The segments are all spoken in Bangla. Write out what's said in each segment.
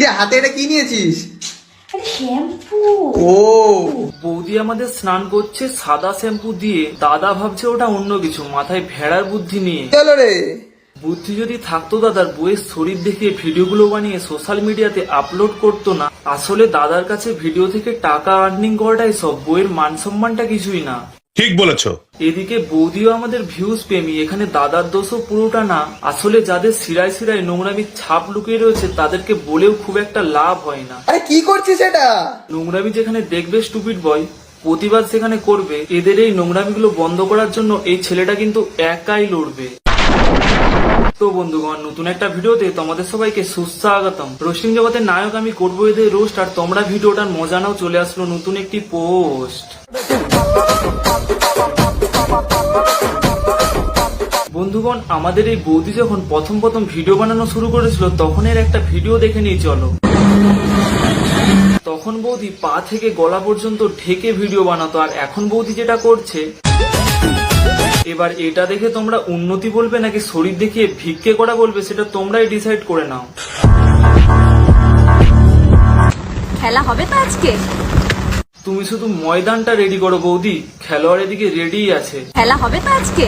কিরে হাতে এটা কি নিয়েছিস? শ্যাম্পু। ও বৌদি আমাদের স্নান করছে সাদা শ্যাম্পু দিয়ে, দাদা ভাবছে ওটা অন্য কিছু, মাথায় ভেড়ার বুদ্ধি নিয়ে। চলো রে। বুদ্ধি যদি থাকতো দাদার বইয়ের শরীর দেখিয়ে ভিডিওগুলো বানিয়ে সোশ্যাল মিডিয়াতে আপলোড করতো না। আসলে দাদার কাছে ভিডিও থেকে টাকা আর্নিং করাটাই সব, বইয়ের মান সম্মানটা কিছুই না। ঠিক বলেছো। এদিকে বৌদিও আমাদের ভিউজ প্রেমী, এখানে দাদার দোষও পুরোটা না। আসলে যাদের শিরায় শিরায় নোংরামির ছাপ লুকিয়ে রয়েছে তাদেরকে বলেও খুব একটা লাভ হয় না। আরে কি করছিস এটা? নোংরামি যেখানে দেখবে স্টুপিড বয়, প্রতিবাদ সেখানে করবে। এদের এই নোংরামিগুলো বন্ধ করার জন্য এই ছেলেটা কিন্তু একাই লড়বে। তো বন্ধুগণ, নতুন একটা ভিডিওতে তোমাদের সবাইকে সুস্বাগতম। রোস্টিং জগতের নায়ক আমি করবো এদের রোস্ট, আর তোমরা ভিডিওটার মজা নাও। চলে আসলো নতুন একটি পোস্ট। বন্ধুগণ, আমাদের এই বৌদি যখন প্রথম ভিডিও বানানো শুরু করেছিল তখন এর একটা ভিডিও দেখে নিয়ে চলো। তখন বৌদি পা থেকে গলা পর্যন্ত ঢেকে ভিডিও বানাতো, আর এখন বৌদি যেটা করছে, এবার এটা দেখে তোমরা উন্নতি বলবে নাকি শরীর দেখিয়ে ভিক্ষে করা বলবে সেটা তোমরাই ডিসাইড করে নাও। খেলা হবে তো আজকে? তুমি শুধু ময়দানটা রেডি করো বৌদি, খেলোয়াড় এদিকে রেডি আছে। খেলা হবে তো আজকে?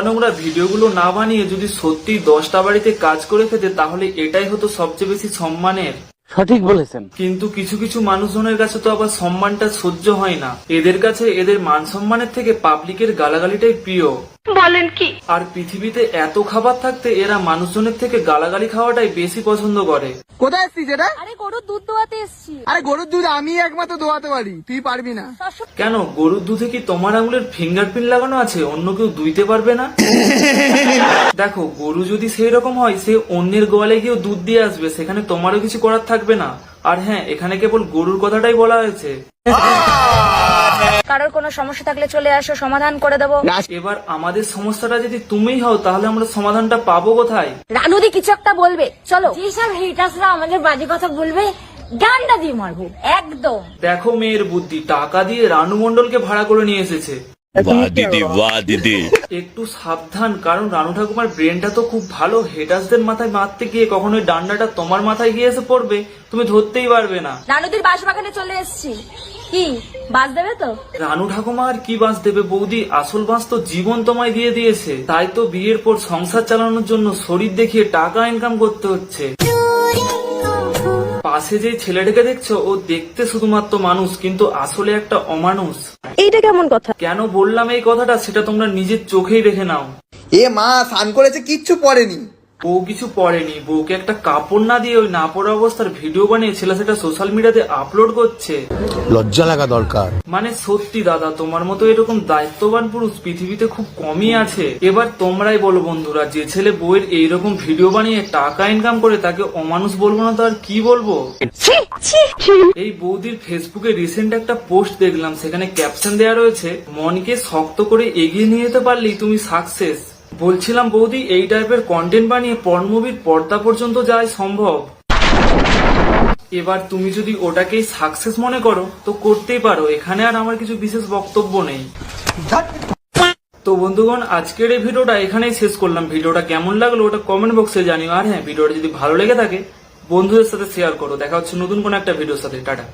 নোংরা ভিডিওগুলো না বানিয়ে যদি সত্যি 10টা বাড়িতে কাজ করে খেতে, তাহলে এটাই হতো সবচেয়ে বেশি সম্মানের। সঠিক বলেছেন। কিন্তু কিছু মানুষজনের কাছে তো আবার সম্মানটা সহ্য হয় না। এদের কাছে এদের মান সম্মানের থেকে পাবলিকের গালাগালিটাই প্রিয়। বলেন কি? আর পৃথিবীতে এত খাবার থাকতে এরা মানুষজনের থেকে গালাগালি খাওয়াটাই বেশি পছন্দ করে। কোথায় এসছিস এটা? আরে গরুর দুধ দোয়াতে এসেছি। আরে গরুর দুধ আমি একমাত্র দোয়াতে পারি, তুই পারবি না। কেন, গরুর দুধে কি তোমার আঙুলের ফিঙ্গারপ্রিন্ট লাগানো আছে? অন্য কেউ দুইতে পারবে না? দেখো, গরু যদি সেই রকম হয়, সে অন্যের গোয়ালে গিয়েও দুধ দিয়ে আসবে, সেখানে তোমারও কিছু করার থাকবে না। আর হ্যাঁ, এখানে কেবল গরুর কথাটাই বলা হয়েছে। কারোর কোনো সমস্যা থাকলে চলে আসো, সমাধান করে দেবো। এবার আমাদের সমস্যাটা যদি তুমিই হও, তাহলে আমরা সমাধানটা পাবো কোথায়? রানুদি কিছু একটা বলবে, চলো। যেসব হেটার্সরা আমাদের বাজে কথা বলবে, ডান্ডা দিয়ে মারবো একদম। দেখো মেয়ের বুদ্ধি, টাকা দিয়ে রানু মন্ডলকে ভাড়া করে নিয়ে এসেছে। বাহ দিদি। একটু সাবধান, কারণ রানু ঠাকুমার ব্রেনটা তো খুব ভালো। হেটার্সদের মাথায় মারতে গিয়ে কখনো ওই ডান্ডাটা তোমার মাথায় গিয়ে এসে পড়বে, তুমি ধরতেই পারবে না। রানুদির বাঁশবাগানে চলে এসেছি, কি বাস দেবে তো? রানু ঠাকুমা আর কি বাঁশ দেবে বৌদি, আসল বাঁশ তো জীবন তোমায় দিয়ে দিয়েছে। তাই তো বিয়ের পর সংসার চালানোর জন্য শরীর দেখিয়ে টাকা ইনকাম করতে হচ্ছে। পাশে যে ছেলেটাকে দেখছো, ও দেখতে শুধুমাত্র মানুষ, কিন্তু আসলে একটা অমানুষ। এইটা কেমন কথা? কেন বললাম এই কথাটা সেটা তোমরা নিজের চোখেই দেখে নাও। এ মা, স্নান করেছে কিচ্ছু পড়েনি। বউ কিছু পড়েনি, বউকে একটা কাপড় না দিয়ে ওই না পড়া অবস্থার ভিডিও বানিয়ে ছেলে সেটা সোশ্যাল মিডিয়াতে আপলোড করছে। লজ্জা লাগা দরকার। মানে সত্যি দাদা, তোমার মতো এরকম দায়িত্ববান পুরুষ পৃথিবীতে খুব কমই আছে। এবার তোমরাই বলো বন্ধুরা, যে ছেলে বউয়ের এইরকম ভিডিও বানিয়ে টাকা ইনকাম করে তাকে অমানুষ বলবো না তো আর কি বলবো? এই বৌদির ফেসবুকে রিসেন্ট একটা পোস্ট দেখলাম, সেখানে ক্যাপশন দেওয়া রয়েছে, মনকে শক্ত করে এগিয়ে নিয়ে যেতে পারলেই তুমি সাকসেস। বলছিলাম বৌদি, এই টাইপের কন্টেন্ট বানিয়ে পর্ন মুভির পর্দা পর্যন্ত যাওয়াই সম্ভব। এবার তুমি যদি ওটাকেই সাকসেস মনে করো তো করতেই পারো, এখানে আর আমার কিছু বিশেষ বক্তব্য নেই। তো বন্ধুগণ, আজকের এই ভিডিওটা এখানেই শেষ করলাম। ভিডিওটা কেমন লাগলো ওটা কমেন্ট বক্সে জানিও। আর হ্যাঁ, ভিডিওটা যদি ভালো লেগে থাকে বন্ধুদের সাথে শেয়ার করো। দেখা হচ্ছে নতুন কোন একটা ভিডিওর সাথে। টাটা।